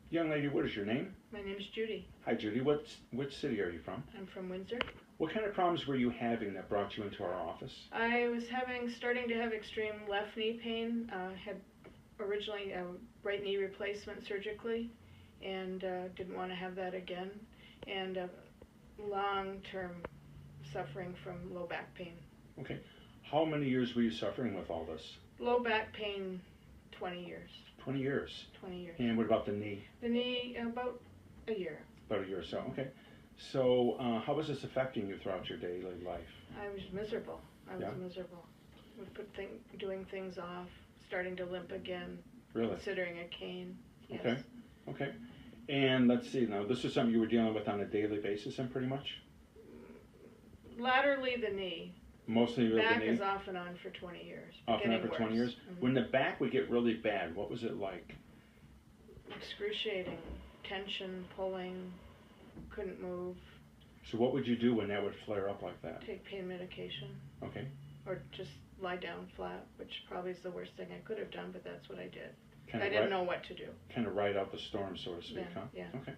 Young lady, what is your name? My name's Judy. Hi, Judy. Which city are you from? I'm from Windsor. What kind of problems were you having that brought you into our office? I was starting to have extreme left knee pain. Had originally a right knee replacement surgically, and didn't want to have that again. And long-term suffering from low back pain. Okay. How many years were you suffering with all this? Low back pain, 20 years. 20 years. 20 years. And what about the knee? The knee, about a year. About a year or so. Okay. So how was this affecting you throughout your daily life? I was miserable. I was miserable. Doing things off, starting to limp again. Really? Considering a cane. Yes. Okay. Okay. And let's see, now this is something you were dealing with on a daily basis then pretty much? Laterally the knee. Mostly the knee? Back is off and on for 20 years. Off and on for 20 years? Mm-hmm. When the back would get really bad, what was it like? Excruciating. Tension, pulling, couldn't move. So what would you do when that would flare up like that? Take pain medication. Okay. Or just lie down flat, which probably is the worst thing I could have done, but that's what I did. Kind I didn't know what to do. Kind of ride out the storm, so to speak, Yeah, huh? yeah. Okay.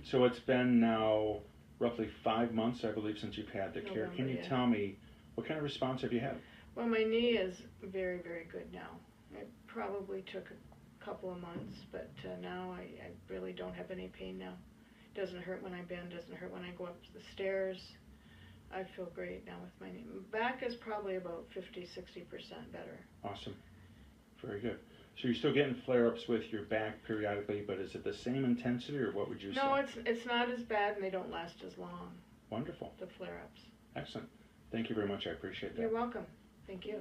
So it's been now roughly 5 months, I believe, since you've had the care. November, Can you yeah. tell me, what kind of response have you had? Well, my knee is very, very good now. It probably took a couple of months, but now I really don't have any pain now. It doesn't hurt when I bend, doesn't hurt when I go up the stairs. I feel great now with my knee. Back is probably about 50-60% better. Awesome. Very good. So you're still getting flare-ups with your back periodically, but is it the same intensity, or what would you say? No, it's not as bad, and they don't last as long. Wonderful. The flare-ups. Excellent. Thank you very much. I appreciate that. You're welcome. Thank you.